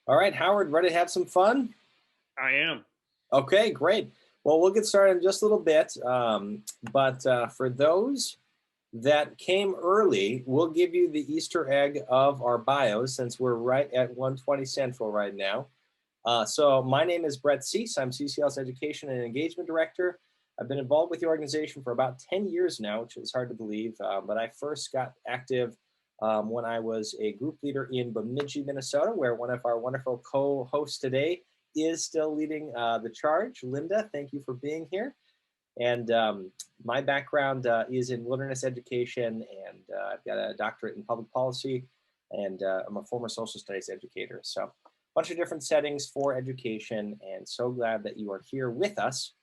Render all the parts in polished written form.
All right, Howard, ready to have some fun? I am. Okay, great. Well, we'll get started in just a little bit. But for those that came early, we'll give you the Easter egg of our bios since we're right at 1:20 Central right now. So my name is Brett Cease. I'm CCL's Education and Engagement Director. I've been involved with the organization for about 10 years now, which is hard to believe. But I first got active when I was a group leader in Bemidji, Minnesota, where one of our wonderful co-hosts today is still leading the charge. Linda, thank you for being here. And my background is in wilderness education, and I've got a doctorate in public policy, and I'm a former social studies educator. So a bunch of different settings for education, and so glad that you are here with us.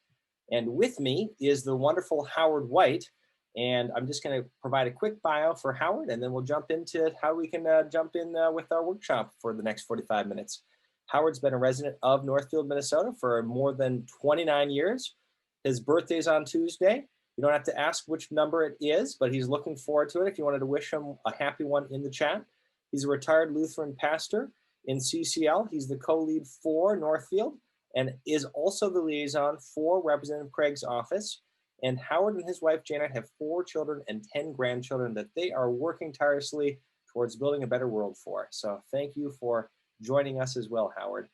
And with me is the wonderful Howard White. And I'm just going to provide a quick bio for Howard, and then we'll jump into how we can jump in with our workshop for the next 45 minutes. Howard's been a resident of Northfield, Minnesota for more than 29 years. His birthday's on Tuesday. You don't have to ask which number it is, but he's looking forward to it if you wanted to wish him a happy one in the chat. He's a retired Lutheran pastor in CCL. He's the co-lead for Northfield and is also the liaison for Representative Craig's office. And Howard and his wife, Janet, have 4 children and 10 grandchildren that they are working tirelessly towards building a better world for. So thank you for joining us as well, Howard.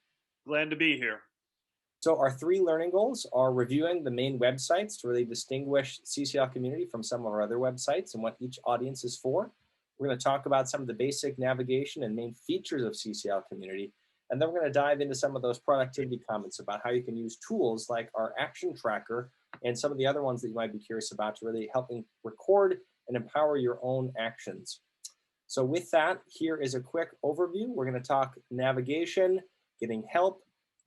Glad to be here. So our 3 learning goals are reviewing the main websites to really distinguish CCL community from some of our other websites and what each audience is for. We're going to talk about some of the basic navigation and main features of CCL community. And then we're going to dive into some of those productivity comments about how you can use tools like our action tracker and some of the other ones that you might be curious about to really helping record and empower your own actions. So with that, here is a quick overview. We're going to talk navigation, getting help,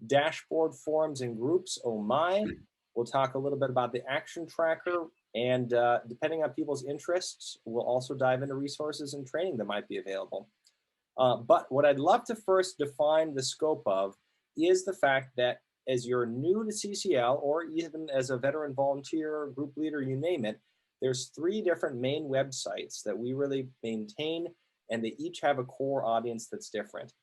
dashboard, forums, and groups. Oh my. We'll talk a little bit about the action tracker, and depending on people's interests, we'll also dive into resources and training that might be available. But what I'd love to first define the scope of is the fact that as you're new to CCL, or even as a veteran volunteer, group leader, you name it, there's 3 different main websites that we really maintain, and they each have a core audience that's different.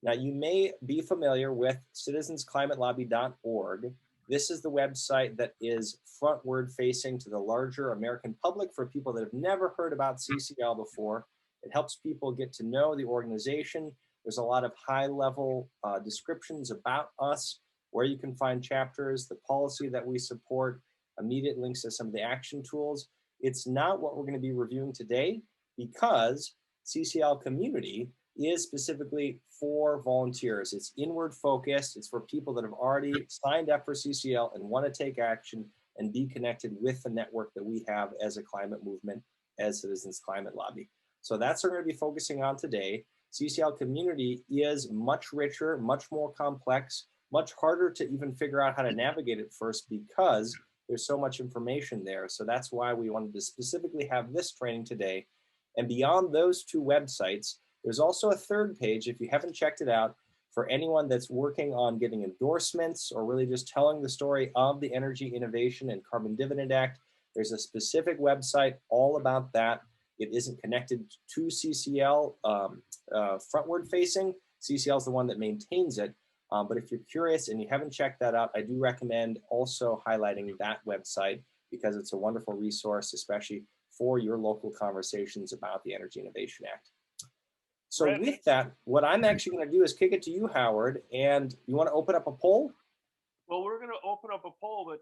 Now, you may be familiar with citizensclimatelobby.org. This is the website that is frontward facing to the larger American public for people that have never heard about CCL before. It helps people get to know the organization. There's a lot of high-level descriptions about us, where you can find chapters, the policy that we support, immediate links to some of the action tools. It's not what we're going to be reviewing today because CCL community is specifically for volunteers. It's inward focused. It's for people that have already signed up for CCL and want to take action and be connected with the network that we have as a climate movement, as Citizens Climate Lobby. So that's what we're going to be focusing on today. CCL community is much richer, much more complex, much harder to even figure out how to navigate it first because there's so much information there. So that's why we wanted to specifically have this training today. And beyond those 2 websites, there's also a 3rd page, if you haven't checked it out, for anyone that's working on getting endorsements or really just telling the story of the Energy Innovation and Carbon Dividend Act. There's a specific website all about that. It isn't connected to CCL frontward facing. CCL is the one that maintains it. But if you're curious and you haven't checked that out, I do recommend also highlighting that website because it's a wonderful resource, especially for your local conversations about the Energy Innovation Act. So Brett, with that, what I'm actually going to do is kick it to you, Howard, and you want to open up a poll? well, we're going to open up a poll, but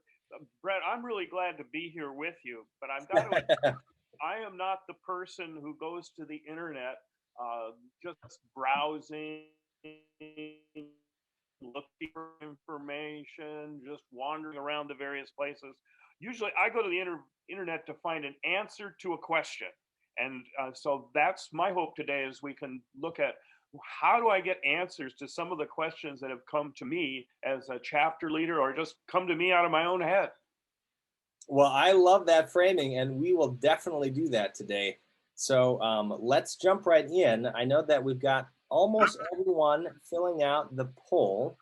Brett, I'm really glad to be here with you, but I've got to, I am not the person who goes to the internet just browsing, looking for information, just wandering around the various places. Usually I go to the internet to find an answer to a question. And so that's my hope today is we can look at how do I get answers to some of the questions that have come to me as a chapter leader or just come to me out of my own head. Well, I love that framing, and we will definitely do that today. So let's jump right in. I know that we've got almost everyone filling out the poll.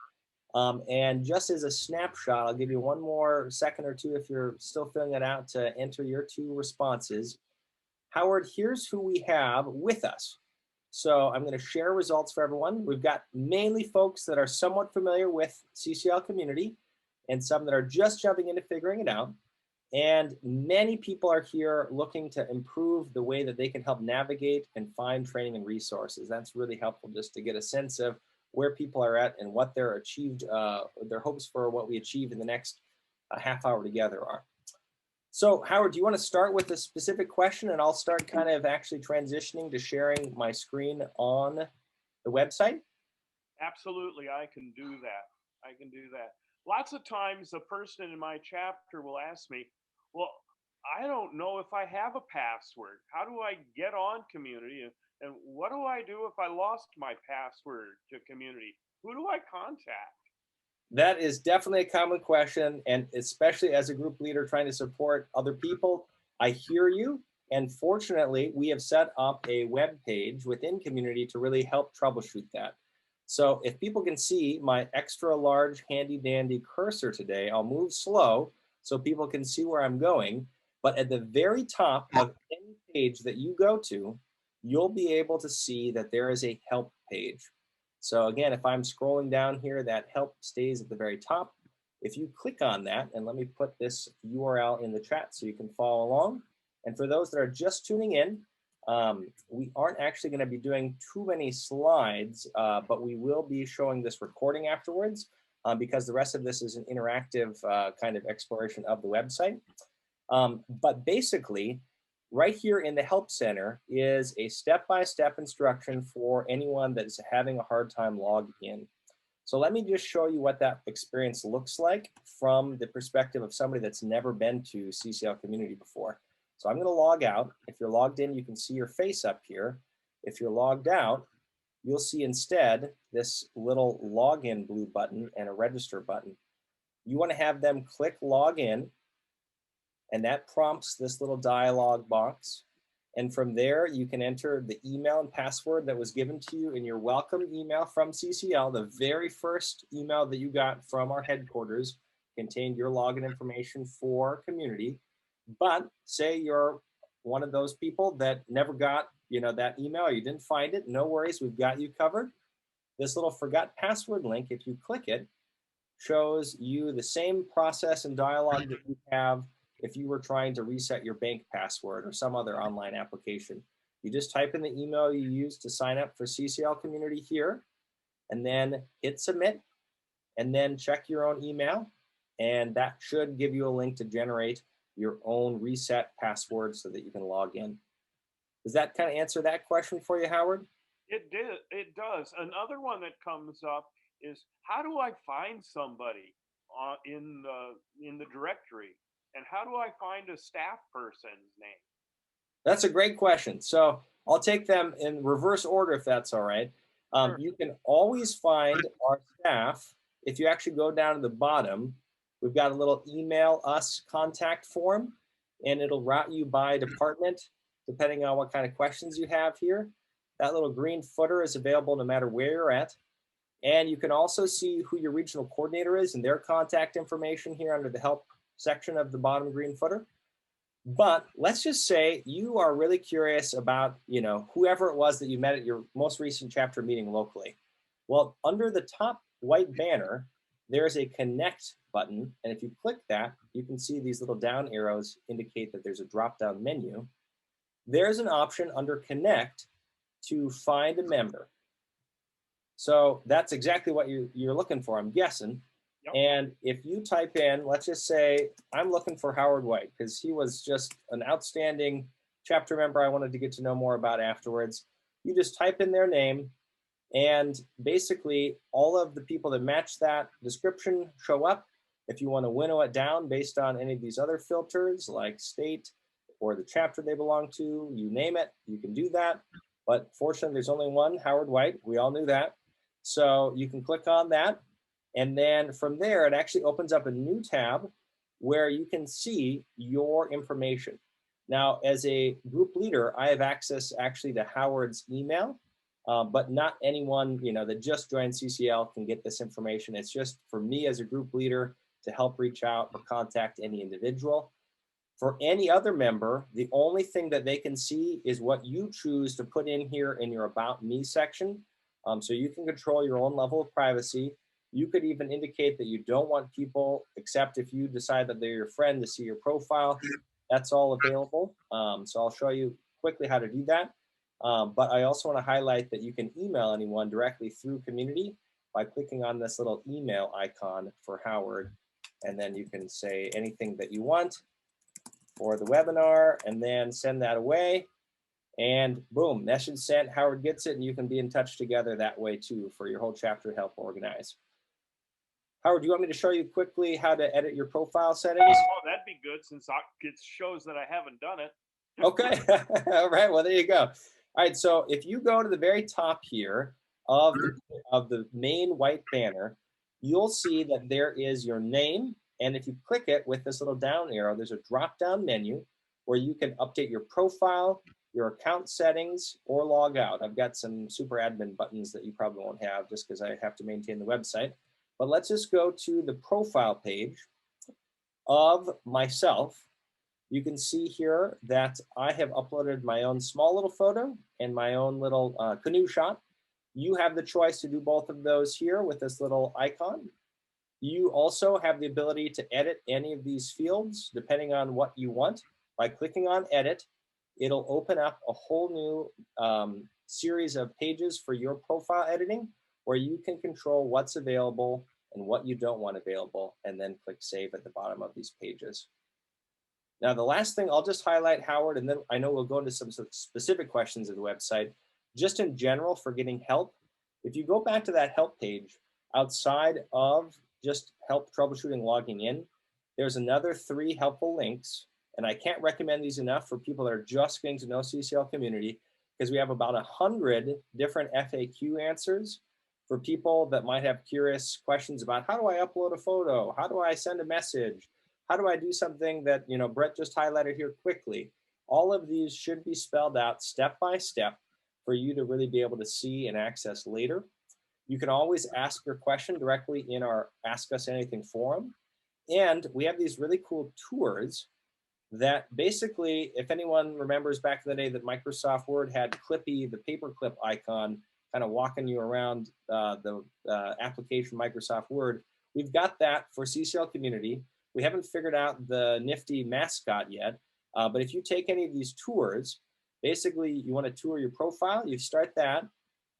And just as a snapshot, I'll give you one more second or 2 if you're still filling it out to enter your 2 responses. Howard, here's who we have with us. So I'm going to share results for everyone. We've got mainly folks that are somewhat familiar with CCL community and some that are just jumping into figuring it out. And many people are here looking to improve the way that they can help navigate and find training and resources. That's really helpful just to get a sense of where people are at and what their hopes for what we achieve in the next half hour together are. So Howard, do you want to start with a specific question, and I'll start kind of actually transitioning to sharing my screen on the website? Absolutely, I can do that. I can do that. Lots of times, a person in my chapter will ask me, "Well, I don't know if I have a password. How do I get on community? And what do I do if I lost my password to community? Who do I contact?" That is definitely a common question, and especially as a group leader trying to support other people, I hear you. And fortunately, we have set up a web page within community to really help troubleshoot that. So if people can see my extra large handy dandy cursor today, I'll move slow so people can see where I'm going. But at the very top of any page that you go to, you'll be able to see that there is a help page. So again, if I'm scrolling down here, that help stays at the very top. If you click on that, and let me put this URL in the chat so you can follow along. And for those that are just tuning in, we aren't actually going to be doing too many slides, but we will be showing this recording afterwards because the rest of this is an interactive kind of exploration of the website. But basically, right here in the Help Center is a step-by-step instruction for anyone that is having a hard time logging in. So let me just show you what that experience looks like from the perspective of somebody that's never been to CCL community before. So I'm going to log out. If you're logged in, you can see your face up here. If you're logged out, you'll see instead this little login blue button and a register button. You want to have them click login, and that prompts this little dialog box. And from there, you can enter the email and password that was given to you in your welcome email from CCL. The very first email that you got from our headquarters contained your login information for community. But say you're one of those people that never got that email, or you didn't find it, no worries, we've got you covered. This little forgot password link, if you click it, shows you the same process and dialogue that you have if you were trying to reset your bank password or some other online application. You just type in the email you used to sign up for CCL community here, and then hit submit, and then check your own email, and that should give you a link to generate your own reset password so that you can log in. Does that kind of answer that question for you, Howard? It does. Another one that comes up is, how do I find somebody in the directory, and how do I find a staff person's name? That's a great question. So I'll take them in reverse order if that's all right. Sure. You can always find our staff. If you actually go down to the bottom, we've got a little email us contact form, and it'll route you by department depending on what kind of questions you have here. That little green footer is available no matter where you're at. And you can also see who your regional coordinator is and their contact information here under the help section of the bottom green footer. But let's just say you are really curious about, whoever it was that you met at your most recent chapter meeting locally. Well, under the top white banner, there's a connect button. And if you click that, you can see these little down arrows indicate that there's a drop-down menu. There's an option under connect to find a member. So that's exactly what you're looking for, I'm guessing. Yep. And if you type in, let's just say, I'm looking for Howard White because he was just an outstanding chapter member I wanted to get to know more about afterwards. You just type in their name, and basically all of the people that match that description show up. If you want to winnow it down based on any of these other filters like state or the chapter they belong to, you name it, you can do that. But fortunately, there's only one Howard White. We all knew that. So you can click on that. And then from there, it actually opens up a new tab where you can see your information. Now, as a group leader, I have access actually to Howard's email, but not anyone that just joined CCL can get this information. It's just for me as a group leader to help reach out or contact any individual. For any other member, the only thing that they can see is what you choose to put in here in your About Me section. So you can control your own level of privacy. You could even indicate that you don't want people, except if you decide that they're your friend, to see your profile. That's all available. So I'll show you quickly how to do that. But I also want to highlight that you can email anyone directly through Community by clicking on this little email icon for Howard. And then you can say anything that you want for the webinar and then send that away. And boom, message sent, Howard gets it, and you can be in touch together that way too for your whole chapter help organize. Howard, do you want me to show you quickly how to edit your profile settings? Oh, that'd be good since it shows that I haven't done it. Okay, all right, well, there you go. All right, so if you go to the very top here of the main white banner, you'll see that there is your name. And if you click it with this little down arrow, there's a drop-down menu where you can update your profile, your account settings, or log out. I've got some super admin buttons that you probably won't have just because I have to maintain the website. But let's just go to the profile page of myself. You can see here that I have uploaded my own small little photo and my own little canoe shot. You have the choice to do both of those here with this little icon. You also have the ability to edit any of these fields depending on what you want. By clicking on edit, it'll open up a whole new series of pages for your profile editing where you can control what's available and what you don't want available, and then click save at the bottom of these pages. Now, the last thing I'll just highlight, Howard, and then I know we'll go into some specific questions of the website, just in general for getting help. If you go back to that help page, outside of just help troubleshooting logging in, there's another 3 helpful links. And I can't recommend these enough for people that are just getting to know CCL Community, because we have about 100 different FAQ answers for people that might have curious questions about how do I upload a photo? How do I send a message? How do I do something that, you know, Brett just highlighted here quickly? All of these should be spelled out step by step for you to really be able to see and access later. You can always ask your question directly in our Ask Us Anything forum. And we have these really cool tours that basically, if anyone remembers back in the day that Microsoft Word had Clippy, the paperclip icon, kind of walking you around the application Microsoft Word, we've got that for CCL Community. We haven't figured out the nifty mascot yet, but if you take any of these tours, basically you want to tour your profile, you start that,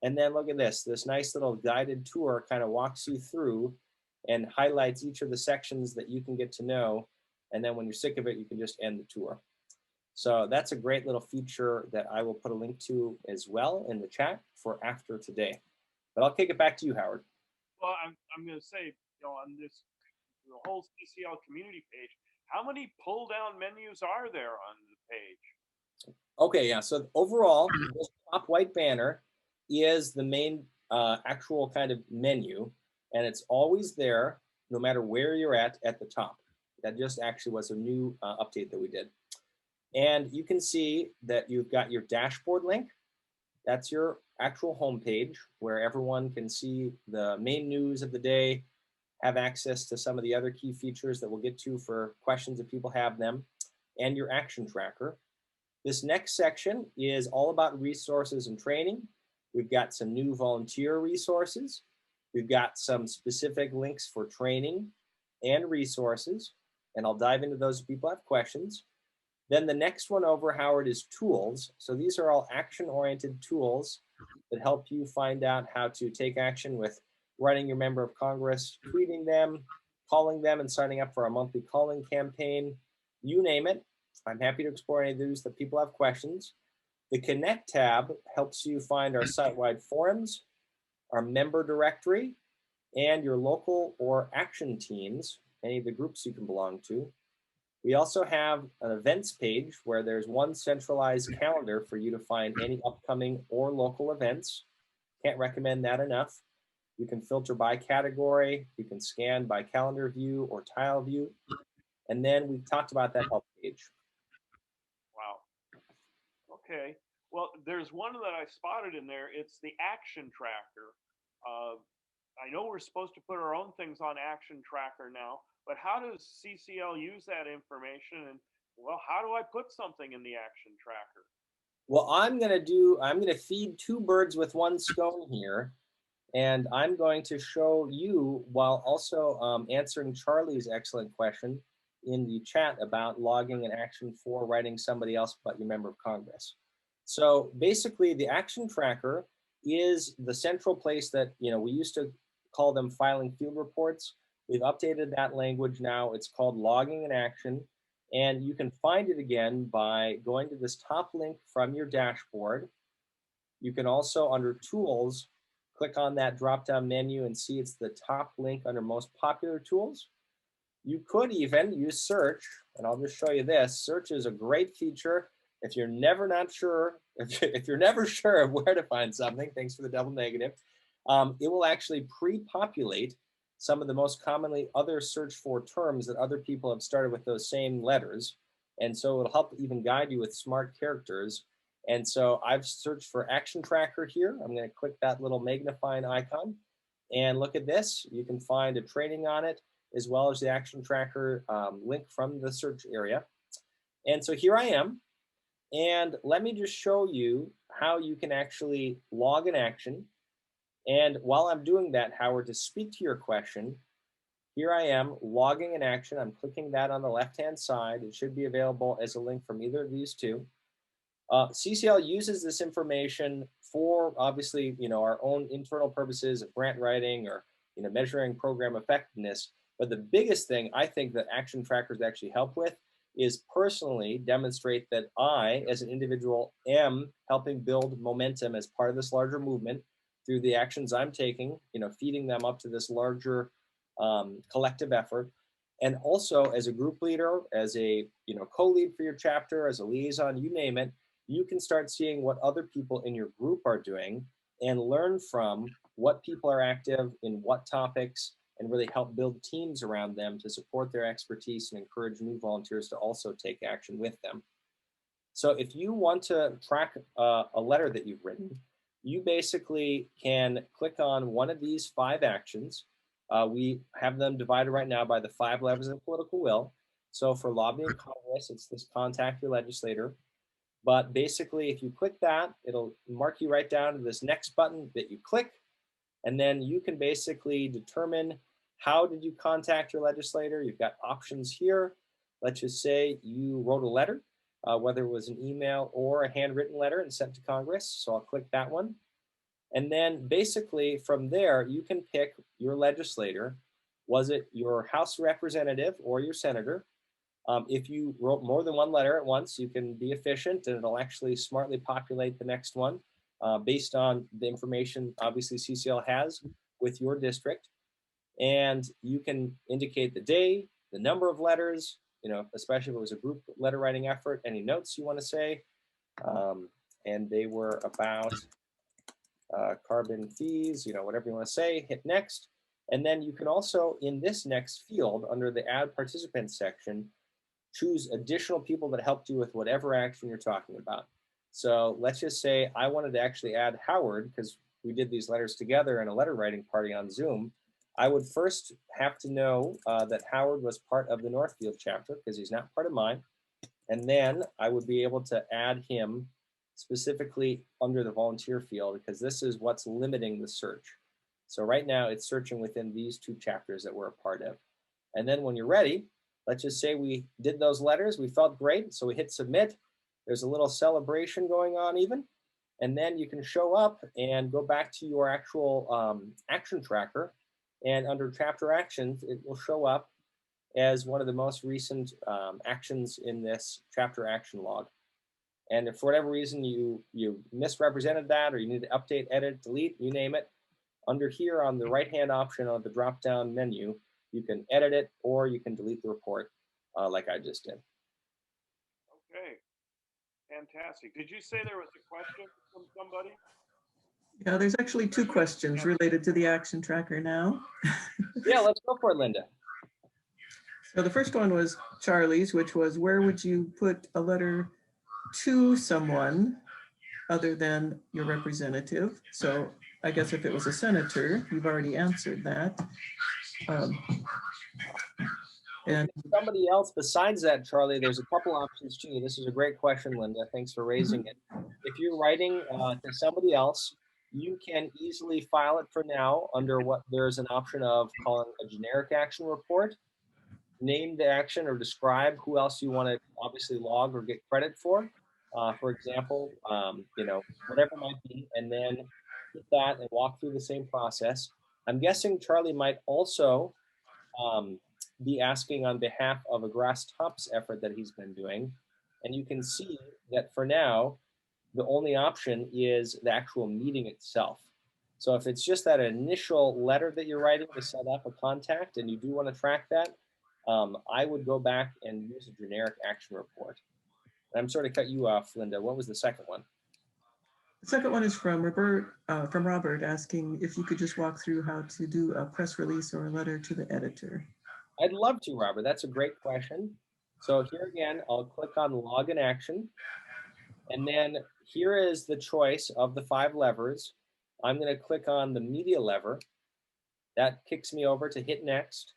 and then look at this nice little guided tour kind of walks you through and highlights each of the sections that you can get to know. And then when you're sick of it, you can just end the tour. So that's a great little feature that I will put a link to as well in the chat for after today. But I'll kick it back to you, Howard. Well, I'm going to say, on this the whole CCL community page, how many pull down menus are there on the page? Okay, yeah. So overall, this top white banner is the main actual kind of menu, and it's always there no matter where you're at the top. That just actually was a new update that we did. And you can see that you've got your dashboard link. That's your actual homepage where everyone can see the main news of the day, have access to some of the other key features that we'll get to for questions if people have them, and your action tracker. This next section is all about resources and training. We've got some new volunteer resources. We've got some specific links for training and resources, and I'll dive into those if people have questions. Then the next one over, Howard, is tools. So these are all action-oriented tools that help you find out how to take action with writing your member of Congress, tweeting them, calling them, and signing up for our monthly calling campaign. You name it. I'm happy to explore any of those that people have questions. The Connect tab helps you find our site-wide forums, our member directory, and your local or action teams, any of the groups you can belong to. We also have an events page where there's one centralized calendar for you to find any upcoming or local events. Can't recommend that enough. You can filter by category. You can scan by calendar view or tile view. And then we talked about that help page. Wow. Okay. Well, there's one that I spotted in there. It's the action tracker. I know we're supposed to put our own things on action tracker now, but how does CCL use that information? And Well, how do I put something in the action tracker? Well, I'm going to feed two birds with one stone here. And I'm going to show you while also answering Charlie's excellent question in the chat about logging an action for writing somebody else but your member of Congress. So basically, the action tracker is the central place that, we used to call them filing field reports. We've updated that language now. It's called logging an action. And you can find it again by going to this top link from your dashboard. You can also, under Tools, click on that drop-down menu and see it's the top link under Most Popular Tools. You could even use Search, and I'll just show you this. Search is a great feature. If you're never not sure, if you're never sure of where to find something, thanks for the double negative, it will actually pre-populate some of the most commonly other search for terms that other people have started with those same letters. And so it'll help even guide you with smart characters. And so I've searched for action tracker here. I'm going to click that little magnifying icon and look at this. You can find a training on it as well as the action tracker link from the search area. And so here I am. And let me just show you how you can actually log an action. And while I'm doing that, Howard, to speak to your question, here I am logging an action. I'm clicking that on the left-hand side. It should be available as a link from either of these two. CCL uses this information for obviously, our own internal purposes of grant writing or, measuring program effectiveness. But the biggest thing I think that action trackers actually help with is personally demonstrate that I, as an individual, am helping build momentum as part of this larger movement through the actions I'm taking, feeding them up to this larger collective effort. And also as a group leader, as a co-lead for your chapter, as a liaison, you name it, you can start seeing what other people in your group are doing and learn from what people are active in what topics and really help build teams around them to support their expertise and encourage new volunteers to also take action with them. So if you want to track a letter that you've written, you basically can click on one of these 5 actions. We have them divided right now by the 5 levers of political will. So for lobbying Congress, it's this contact your legislator. But basically, if you click that, it'll mark you right down to this next button that you click. And then you can basically determine how did you contact your legislator. You've got options here. Let's just say you wrote a letter, whether it was an email or a handwritten letter and sent to Congress. So I'll click that one. And then basically from there, you can pick your legislator. Was it your House representative or your senator? If you wrote more than one letter at once, you can be efficient and it'll actually smartly populate the next one based on the information obviously CCL has with your district. And you can indicate the day, the number of letters, especially if it was a group letter writing effort, any notes you want to say. And they were about carbon fees, whatever you want to say, hit next. And then you can also, in this next field, under the add participants section, choose additional people that helped you with whatever action you're talking about. So let's just say I wanted to actually add Howard because we did these letters together in a letter writing party on Zoom. I would first have to know that Howard was part of the Northfield chapter because he's not part of mine. And then I would be able to add him specifically under the volunteer field because this is what's limiting the search. So right now it's searching within these 2 chapters that we're a part of. And then when you're ready, let's just say we did those letters, we felt great, so we hit submit. There's a little celebration going on even. And then you can show up and go back to your actual action tracker. And under chapter actions, it will show up as one of the most recent actions in this chapter action log. And if for whatever reason you misrepresented that or you need to update, edit, delete, you name it, under here on the right-hand option of the drop-down menu, you can edit it or you can delete the report like I just did. Okay, fantastic. Did you say there was a question from somebody? Yeah, there's actually 2 questions related to the action tracker now. Yeah, let's go for it, Linda. So the first one was Charlie's, which was where would you put a letter to someone other than your representative? So I guess if it was a senator, you've already answered that. And Somebody else besides that, Charlie, there's a couple options too. This is a great question, Linda. Thanks for raising it. If you're writing to somebody else, you can easily file it for now under what there's an option of calling a generic action report. Name the action or describe who else you want to obviously log or get credit for example, whatever it might be, and then hit that and walk through the same process. I'm guessing Charlie might also be asking on behalf of a grass tops effort that he's been doing. And you can see that for now, the only option is the actual meeting itself. So if it's just that initial letter that you're writing to set up a contact and you do want to track that, I would go back and use a generic action report. And I'm sorry to cut you off, Linda. What was the second one? the second one is from Robert, asking if you could just walk through how to do a press release or a letter to the editor. I'd love to, Robert. That's a great question. So here again, I'll click on log in action. And then here is the choice of the 5 levers. I'm going to click on the media lever. That kicks me over to hit next.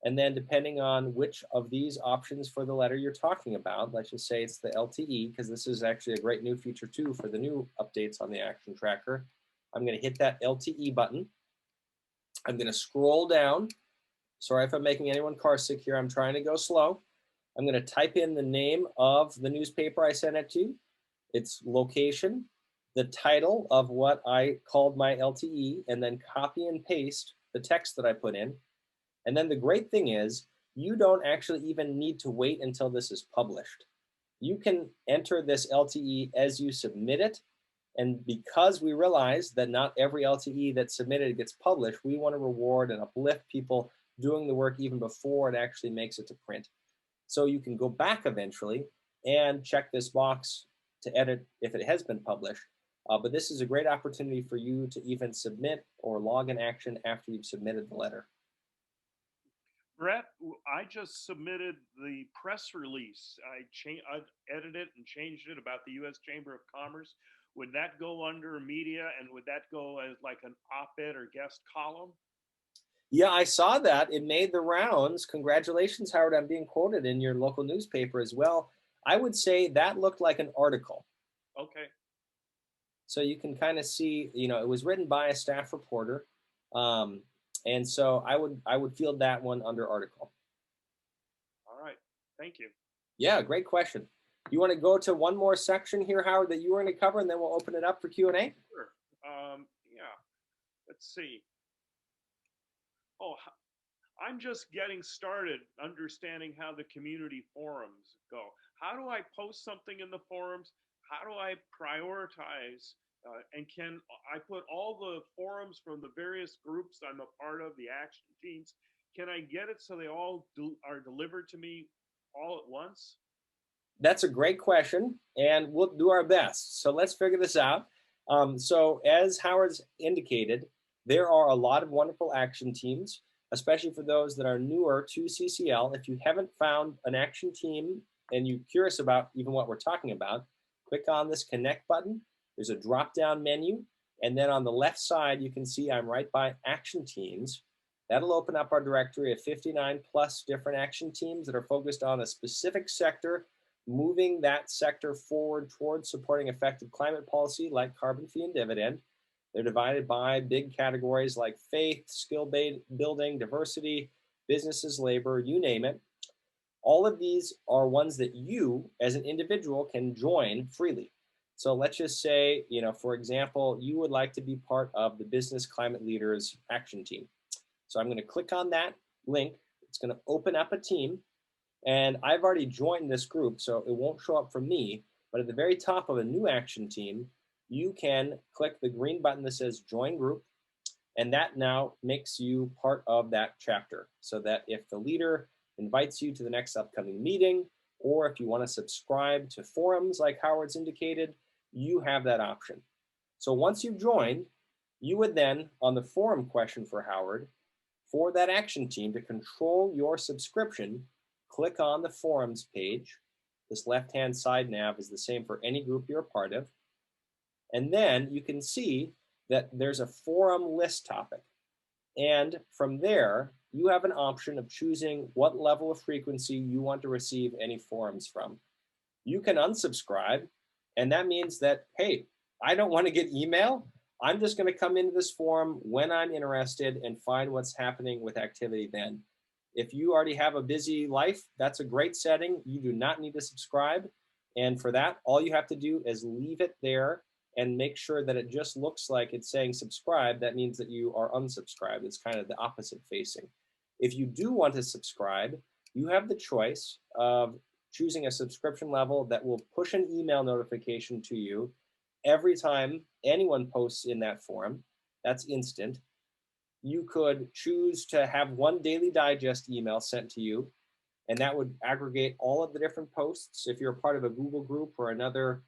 And then depending on which of these options for the letter you're talking about, let's just say it's the LTE, because this is actually a great new feature too for the new updates on the action tracker. I'm going to hit that LTE button. I'm going to scroll down. Sorry if I'm making anyone car sick here. I'm trying to go slow. I'm going to type in the name of the newspaper I sent it to, its location, the title of what I called my LTE, and then copy and paste the text that I put in. And then the great thing is you don't actually even need to wait until this is published. You can enter this LTE as you submit it. And because we realize that not every LTE that's submitted gets published, we want to reward and uplift people doing the work even before it actually makes it to print. So you can go back eventually and check this box to edit if it has been published. But this is a great opportunity for you to even submit or log an action after you've submitted the letter. Brett, I just submitted the press release. I edited it and changed it about the U.S. Chamber of Commerce. Would that go under media, and would that go as like an op-ed or guest column? Yeah, I saw that. It made the rounds. Congratulations, Howard, on being quoted in your local newspaper as well. I would say that looked like an article. Okay. So you can kind of see, it was written by a staff reporter. And so I would field that one under article. All right. Thank you. Yeah, great question. You want to go to one more section here, Howard, that you were going to cover, and then we'll open it up for Q&A? Sure. Yeah. Let's see. Oh, I'm just getting started understanding how the community forums go. How do I post something in the forums? How do I prioritize? And can I put all the forums from the various groups I'm a part of, the action teams, can I get it so they all are delivered to me all at once? That's a great question, and we'll do our best. So let's figure this out. So as Howard's indicated, there are a lot of wonderful action teams, especially for those that are newer to CCL. If you haven't found an action team and you're curious about even what we're talking about, click on this connect button. There's a drop-down menu, and then on the left side, you can see I'm right by action teams. That'll open up our directory of 59 plus different action teams that are focused on a specific sector, moving that sector forward towards supporting effective climate policy like carbon fee and dividend. They're divided by big categories like faith, skill building, diversity, businesses, labor, you name it. All of these are ones that you as an individual can join freely. So let's just say, for example, you would like to be part of the Business Climate Leaders Action Team. So I'm going to click on that link. It's going to open up a team. And I've already joined this group, so it won't show up for me. But at the very top of a new action team, you can click the green button that says Join Group. And that now makes you part of that chapter, so that if the leader invites you to the next upcoming meeting, or if you want to subscribe to forums like Howard's indicated, you have that option. So once you've joined, you would then, on the forum question for Howard, for that action team to control your subscription, click on the forums page. This left-hand side nav is the same for any group you're a part of. And then you can see that there's a forum list topic. And from there, you have an option of choosing what level of frequency you want to receive any forums from. You can unsubscribe, and that means that, hey, I don't want to get email. I'm just going to come into this forum when I'm interested and find what's happening with activity then. If you already have a busy life, that's a great setting. You do not need to subscribe. And for that, all you have to do is leave it there and make sure that it just looks like it's saying subscribe. That means that you are unsubscribed. It's kind of the opposite facing. If you do want to subscribe, you have the choice of choosing a subscription level that will push an email notification to you every time anyone posts in that forum. That's instant. You could choose to have one daily digest email sent to you, and that would aggregate all of the different posts. If you're a part of a Google group or another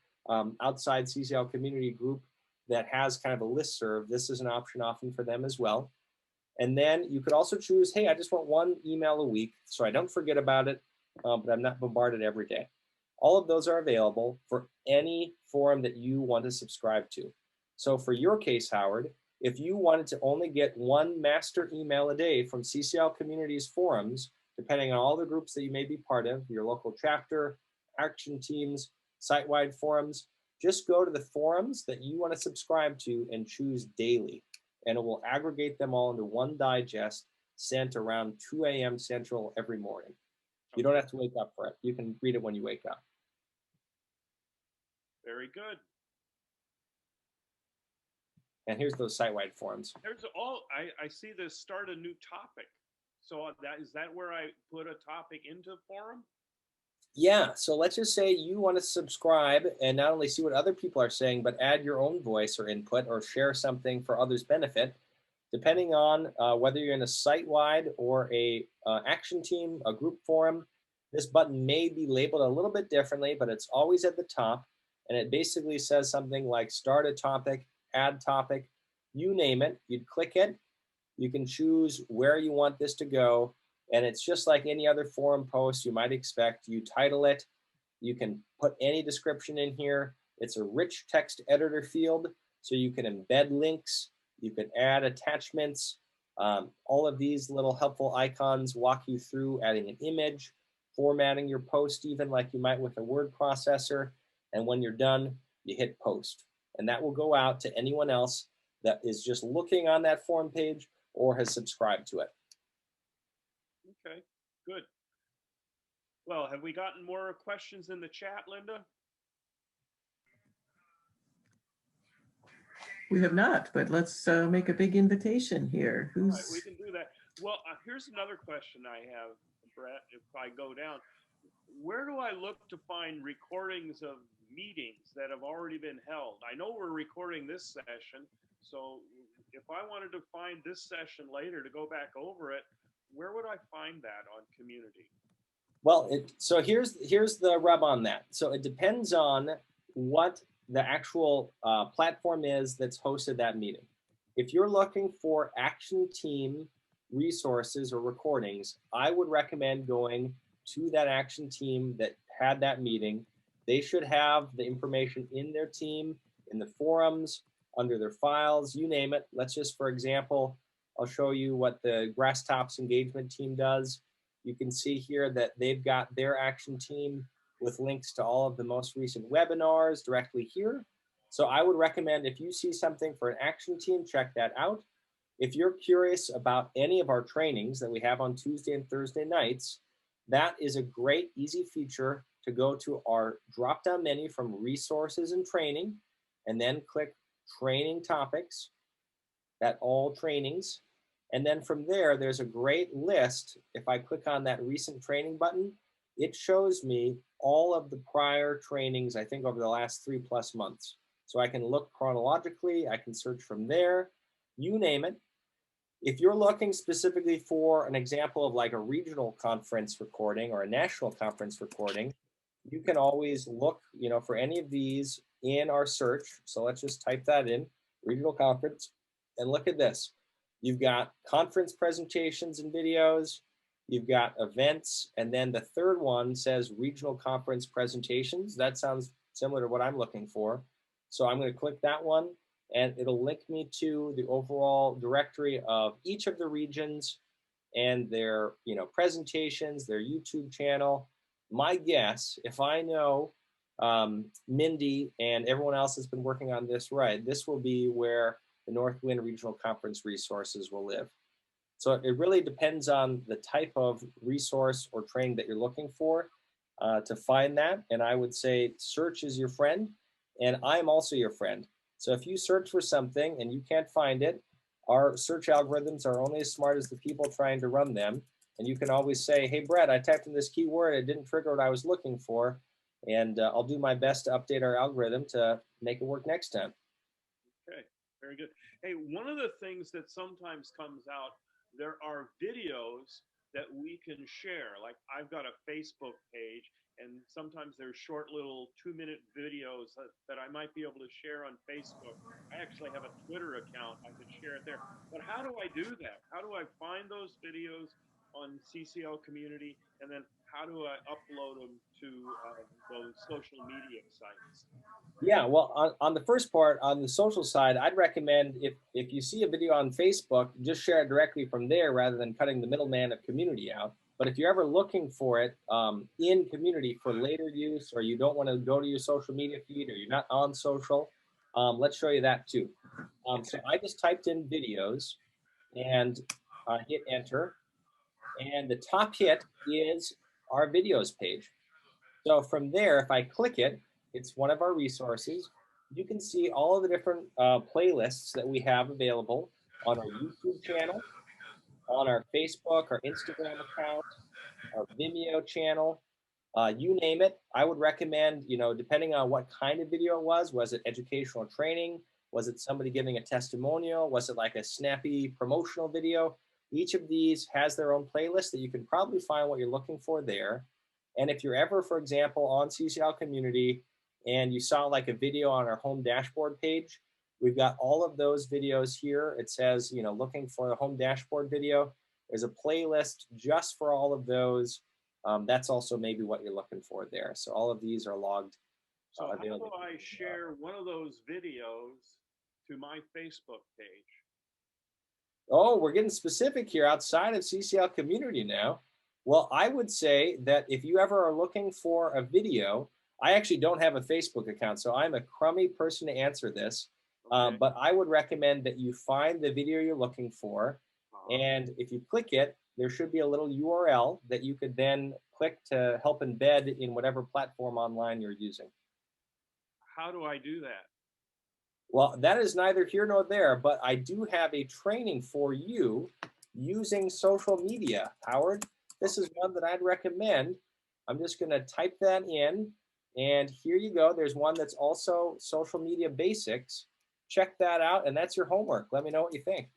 outside CCL community group that has kind of a listserv, this is an option often for them as well. And then you could also choose, hey, I just want one email a week so I don't forget about it, but I'm not bombarded every day. All of those are available for any forum that you want to subscribe to. So for your case, Howard, if you wanted to only get one master email a day from CCL Communities forums, depending on all the groups that you may be part of, your local chapter, action teams, site-wide forums, just go to the forums that you want to subscribe to and choose daily. And it will aggregate them all into one digest sent around 2 a.m. Central every morning. You don't have to wake up for it. You can read it when you wake up. Very good. And here's those site-wide forums. There's all, I see this start a new topic. So is that where I put a topic into forum? Yeah, so let's just say you want to subscribe and not only see what other people are saying, but add your own voice or input or share something for others' benefit. Depending on whether you're in a site-wide or a action team, a group forum, this button may be labeled a little bit differently, but it's always at the top. And it basically says something like start a topic, add topic, you name it. You'd click it. You can choose where you want this to go. And it's just like any other forum post you might expect. You title it. You can put any description in here. It's a rich text editor field, so you can embed links. You can add attachments. All of these little helpful icons walk you through adding an image, formatting your post, even like you might with a word processor. And when you're done, you hit post. And that will go out to anyone else that is just looking on that forum page or has subscribed to it. Okay, good. Well, have we gotten more questions in the chat, Linda? We have not, but let's make a big invitation here. All right, we can do that. Well, here's another question I have, Brett. If I go down, where do I look to find recordings of meetings that have already been held? I know we're recording this session, so if I wanted to find this session later to go back over it, where would I find that on community? Well, so here's the rub on that. So it depends on what the actual platform is that's hosted that meeting. If you're looking for action team resources or recordings, I would recommend going to that action team that had that meeting. They should have the information in their team, in the forums, under their files, you name it. Let's just, for example, I'll show you what the Grass Tops engagement team does. You can see here that they've got their action team with links to all of the most recent webinars directly here. So I would recommend if you see something for an action team, check that out. If you're curious about any of our trainings that we have on Tuesday and Thursday nights, that is a great, easy feature to go to our drop-down menu from resources and training, and then click training topics, that all trainings. And then from there, there's a great list. If I click on that recent training button, it shows me all of the prior trainings, I think over the last 3+ months. So I can look chronologically, I can search from there, you name it. If you're looking specifically for an example of like a regional conference recording or a national conference recording, you can always look, for any of these in our search. So let's just type that in, regional conference, and look at this. You've got conference presentations and videos, you've got events, and then the third one says regional conference presentations. That sounds similar to what I'm looking for. So I'm going to click that one, and it'll link me to the overall directory of each of the regions and their, presentations, their YouTube channel. My guess, if I know Mindy and everyone else that's been working on this right, this will be where the Northwind Regional Conference resources will live. So it really depends on the type of resource or training that you're looking for to find that. And I would say search is your friend, and I'm also your friend. So if you search for something and you can't find it, our search algorithms are only as smart as the people trying to run them. And you can always say, hey, Brett, I typed in this keyword, it didn't trigger what I was looking for. And I'll do my best to update our algorithm to make it work next time. Okay, very good. Hey, one of the things that sometimes comes out, there are videos that we can share. Like I've got a Facebook page, and sometimes there's short little 2-minute videos that I might be able to share on Facebook. I actually have a Twitter account. I could share it there. But how do I do that? How do I find those videos on CCL Community? And then how do I upload them to those social media sites? Yeah, well, on the first part, on the social side, I'd recommend if you see a video on Facebook, just share it directly from there rather than cutting the middleman of community out. But if you're ever looking for it in community for later use, or you don't want to go to your social media feed, or you're not on social, let's show you that too. So I just typed in videos and hit enter. And the top hit is our videos page. So from there, if I click it, it's one of our resources. You can see all of the different playlists that we have available on our YouTube channel, on our Facebook, our Instagram account, our Vimeo channel, you name it. I would recommend, depending on what kind of video it was it educational training? Was it somebody giving a testimonial? Was it like a snappy promotional video? Each of these has their own playlist that you can probably find what you're looking for there. And if you're ever, for example, on CCL Community and you saw like a video on our home dashboard page, we've got all of those videos here. It says, looking for the home dashboard video. There's a playlist just for all of those. That's also maybe what you're looking for there. So all of these are logged. So how do I share one of those videos to my Facebook page? Oh, we're getting specific here outside of CCL Community now. Well, I would say that if you ever are looking for a video, I actually don't have a Facebook account, so I'm a crummy person to answer this. Okay. But I would recommend that you find the video you're looking for. And if you click it, there should be a little URL that you could then click to help embed in whatever platform online you're using. How do I do that? Well, that is neither here nor there, but I do have a training for you using social media, Howard. This is one that I'd recommend. I'm just going to type that in, and here you go. There's one that's also social media basics. Check that out, and that's your homework. Let me know what you think.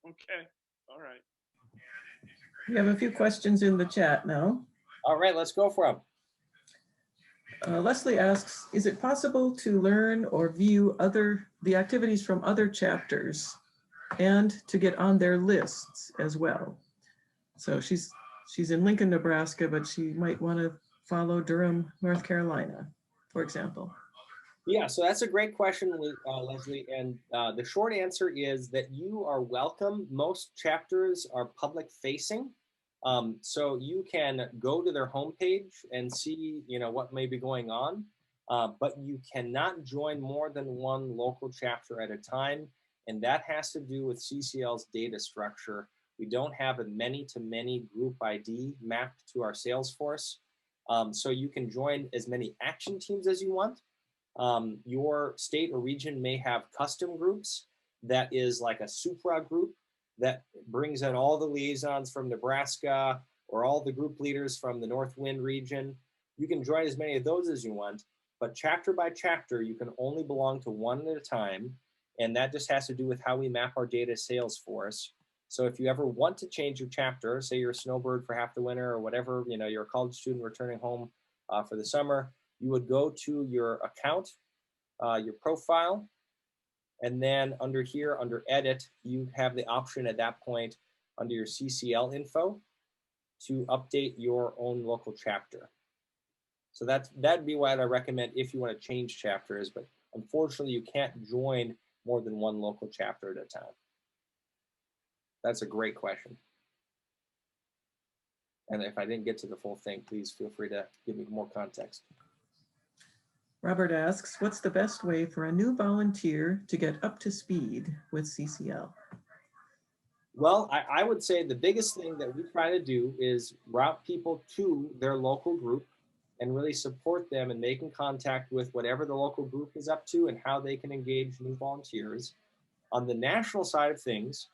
Okay. All right. We have a few questions in the chat now. All right, let's go for them. Leslie asks, is it possible to learn or view the activities from other chapters and to get on their lists as well? So she's in Lincoln, Nebraska, but she might want to follow Durham, North Carolina, for example. Yeah, so that's a great question, Leslie. And the short answer is that you are welcome. Most chapters are public facing. So you can go to their homepage and see, what may be going on, but you cannot join more than one local chapter at a time. And that has to do with CCL's data structure. We don't have a many-to-many group ID mapped to our Salesforce. So you can join as many action teams as you want. Your state or region may have custom groups that is like a supra group that brings in all the liaisons from Nebraska or all the group leaders from the Northwind region. You can join as many of those as you want, but chapter by chapter, you can only belong to one at a time. And that just has to do with how we map our data Salesforce. So if you ever want to change your chapter, say you're a snowbird for half the winter or whatever, you're a college student returning home for the summer, you would go to your account, your profile, and then under here, under edit, you have the option at that point under your CCL info to update your own local chapter. So that'd be what I recommend if you want to change chapters, but unfortunately you can't join more than one local chapter at a time. That's a great question. And if I didn't get to the full thing, please feel free to give me more context. Robert asks, what's the best way for a new volunteer to get up to speed with CCL? Well, I would say the biggest thing that we try to do is route people to their local group and really support them in making contact with whatever the local group is up to and how they can engage new volunteers. On the national side of things,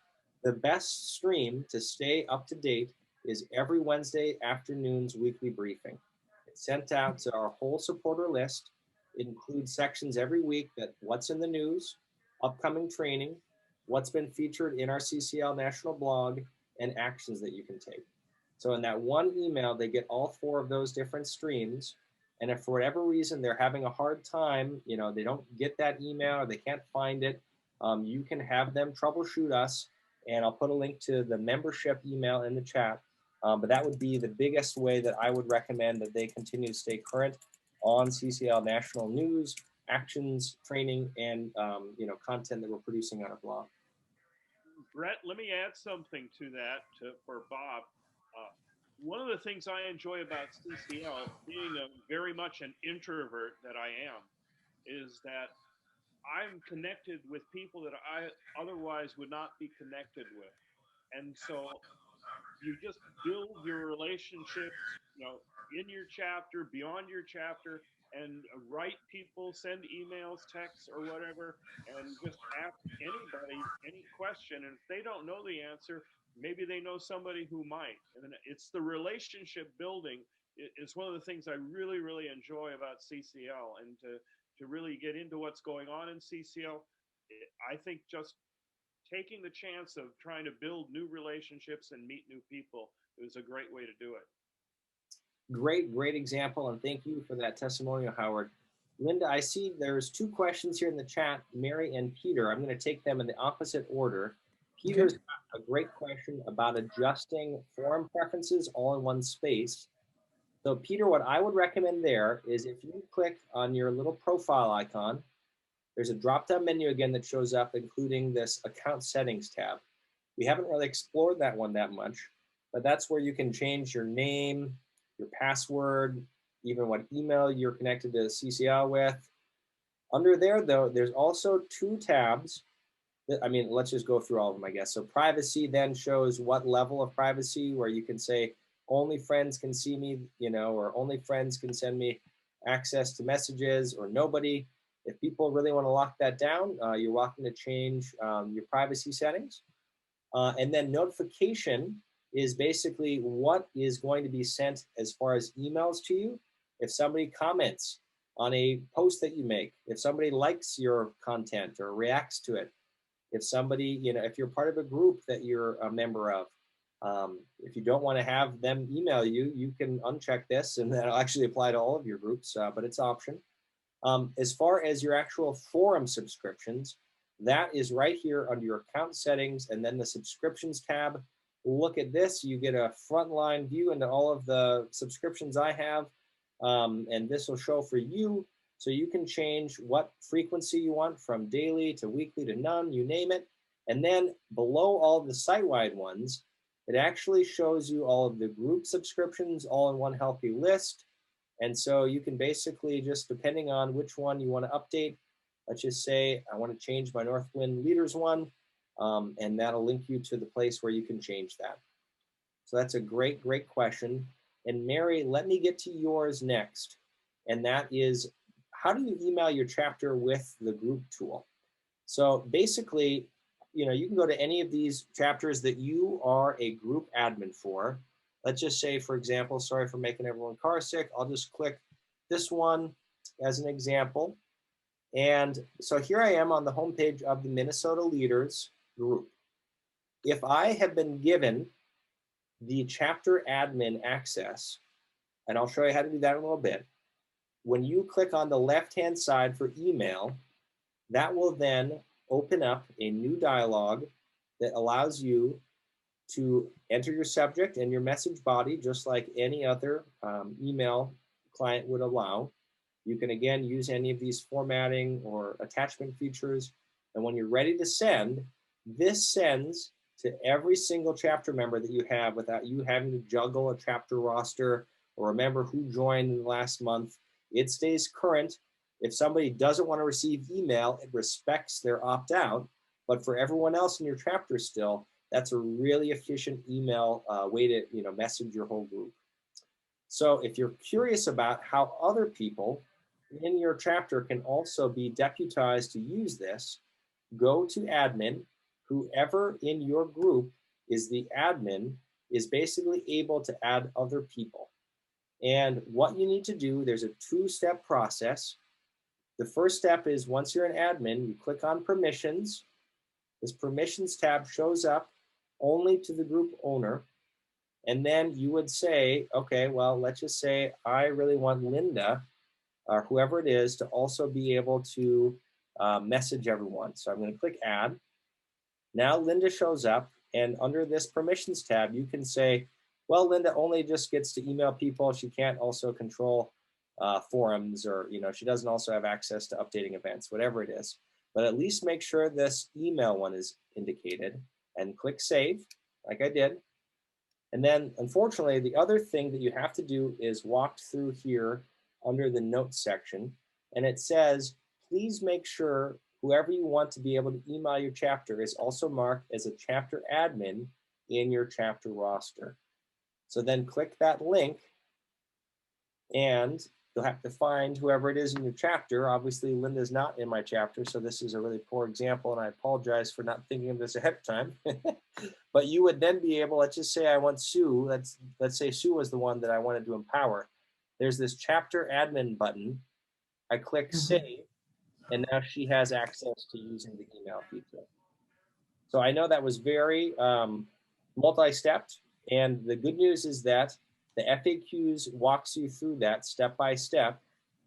the best stream to stay up to date is every Wednesday afternoon's weekly briefing. It's sent out to our whole supporter list. It includes sections every week that what's in the news, upcoming training, what's been featured in our CCL national blog, and actions that you can take. So in that one email, they get all 4 of those different streams. And if for whatever reason they're having a hard time, they don't get that email or they can't find it, you can have them troubleshoot us. And I'll put a link to the membership email in the chat. But that would be the biggest way that I would recommend that they continue to stay current on CCL national news, actions, training, and content that we're producing on our blog. Brett, let me add something to that for Bob. One of the things I enjoy about CCL, being very much an introvert that I am, is that I'm connected with people that I otherwise would not be connected with. And so you just build your relationships, in your chapter, beyond your chapter, and write people, send emails, texts, or whatever, and just ask anybody any question. And if they don't know the answer, maybe they know somebody who might. And it's the relationship building. It's one of the things I really, really enjoy about CCL, and to really get into what's going on in CCL. I think just taking the chance of trying to build new relationships and meet new people is a great way to do it. Great example, and thank you for that testimonial, Howard. Linda, I see there's 2 questions here in the chat, Mary and Peter. I'm going to take them in the opposite order. Peter's got a great question about adjusting forum preferences all in one space. So Peter, what I would recommend there is if you click on your little profile icon, there's a drop-down menu again that shows up, including this account settings tab. We haven't really explored that one that much, but that's where you can change your name, your password, even what email you're connected to CCL with. Under there, though, there's also 2 tabs. Let's just go through all of them, I guess. So privacy then shows what level of privacy, where you can say only friends can see me, or only friends can send me access to messages, or nobody. If people really want to lock that down, you're welcome to change your privacy settings. And then notification is basically what is going to be sent as far as emails to you. If somebody comments on a post that you make, if somebody likes your content or reacts to it, if somebody, if you're part of a group that you're a member of, if you don't want to have them email you, you can uncheck this, and that'll actually apply to all of your groups, but it's option. As far as your actual forum subscriptions, that is right here under your account settings, and then the subscriptions tab. Look at this, you get a frontline view into all of the subscriptions I have, and this will show for you, so you can change what frequency you want, from daily to weekly to none, you name it. And then below all the site-wide ones, it actually shows you all of the group subscriptions all in one healthy list. And so you can basically, just depending on which one you want to update, let's just say I want to change my Northwind Leaders one, and that'll link you to the place where you can change that. So that's a great question. And Mary, let me get to yours next. And that is, how do you email your chapter with the group tool? So basically, you can go to any of these chapters that you are a group admin for. Let's just say, for example, sorry for making everyone car sick. I'll just click this one as an example. And so here I am on the homepage of the Minnesota Leaders group. If I have been given the chapter admin access, and I'll show you how to do that in a little bit, when you click on the left-hand side for email, that will then open up a new dialog that allows you to enter your subject and your message body just like any other email client would allow. You can again use any of these formatting or attachment features. And when you're ready to send, this sends to every single chapter member that you have without you having to juggle a chapter roster or remember who joined in the last month. It stays current. If somebody doesn't want to receive email, it respects their opt-out. But for everyone else in your chapter still, that's a really efficient email way to message your whole group. So if you're curious about how other people in your chapter can also be deputized to use this, go to admin. Whoever in your group is the admin is basically able to add other people. And what you need to do, there's a two-step process. The first step is once you're an admin, you click on permissions. This permissions tab shows up only to the group owner. And then you would say, okay, well, let's just say I really want Linda or whoever it is to also be able to message everyone. So I'm going to click add. Now Linda shows up, and under this permissions tab, you can say, well, Linda only just gets to email people. She can't also control forums, or she doesn't also have access to updating events, whatever it is. But at least make sure this email one is indicated and click save, like I did. And then, unfortunately, the other thing that you have to do is walk through here under the notes section, and it says, please make sure whoever you want to be able to email your chapter is also marked as a chapter admin in your chapter roster. So then click that link, and you'll have to find whoever it is in your chapter. Obviously, Linda's not in my chapter, so this is a really poor example, and I apologize for not thinking of this ahead of time. But you would then be able, let's just say I want Sue. Let's say Sue was the one that I wanted to empower. There's this chapter admin button. I click save, and now she has access to using the email feature. So I know that was very multi-stepped, and the good news is that the FAQs walks you through that step by step.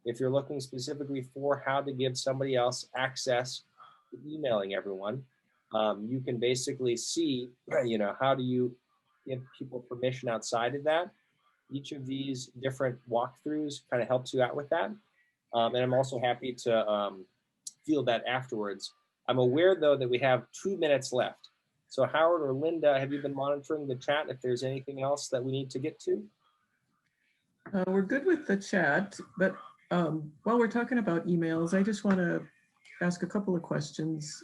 If you're looking specifically for how to give somebody else access to emailing everyone, you can basically see, how do you give people permission outside of that. Each of these different walkthroughs kind of helps you out with that. And I'm also happy to field that afterwards. I'm aware, though, that we have 2 minutes left. So Howard or Linda, have you been monitoring the chat if there's anything else that we need to get to? We're good with the chat, but while we're talking about emails, I just want to ask a couple of questions.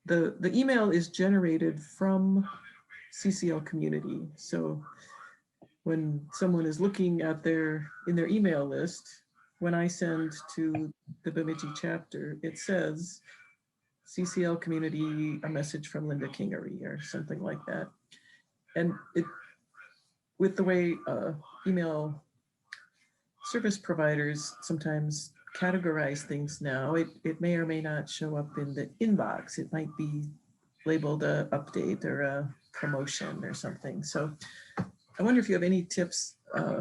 The email is generated from CCL community. So when someone is looking at in their email list, when I send to the Bemidji chapter, it says CCL community, a message from Linda Kingery or something like that. And with the way email service providers sometimes categorize things now, it may or may not show up in the inbox. It might be labeled a update or a promotion or something. So I wonder if you have any tips,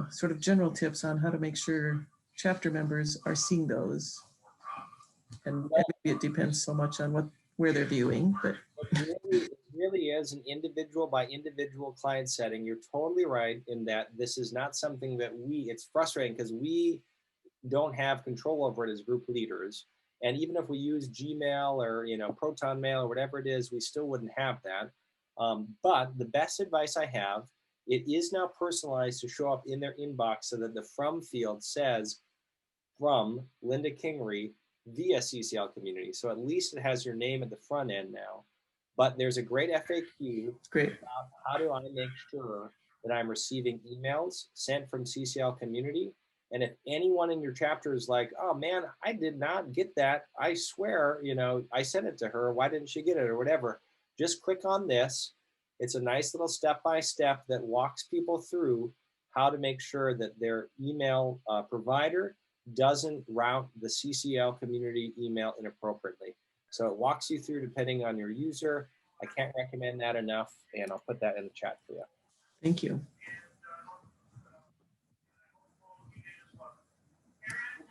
sort of general tips on how to make sure chapter members are seeing those. And maybe it depends so much on where they're viewing, but it really is an individual by individual client setting. You're totally right in that this is not something that it's frustrating because we don't have control over it as group leaders. And even if we use Gmail or Proton Mail or whatever it is, we still wouldn't have that. But the best advice I have, it is now personalized to show up in their inbox so that the from field says from Linda Kingery via CCL community. So at least it has your name at the front end now. But there's a great FAQ about how do I make sure that I'm receiving emails sent from CCL community. And if anyone in your chapter is like, oh man, I did not get that. I swear, I sent it to her. Why didn't she get it or whatever? Just click on this. It's a nice little step-by-step that walks people through how to make sure that their email provider doesn't route the CCL community email inappropriately. So it walks you through depending on your user. I can't recommend that enough, and I'll put that in the chat for you. Thank you.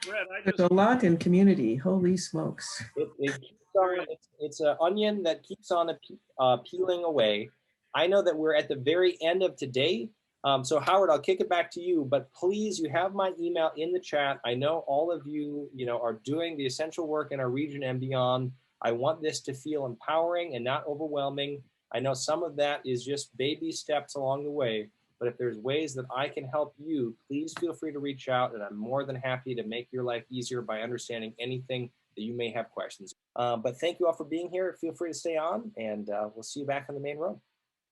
Brett, There's a lot in community. Holy smokes. It keeps on, it's an onion that keeps on peeling away. I know that we're at the very end of today. So Howard, I'll kick it back to you, but please, you have my email in the chat. I know all of you, are doing the essential work in our region and beyond. I want this to feel empowering and not overwhelming. I know some of that is just baby steps along the way, but if there's ways that I can help you, please feel free to reach out, and I'm more than happy to make your life easier by understanding anything that you may have questions. But thank you all for being here. Feel free to stay on, and we'll see you back on the main road.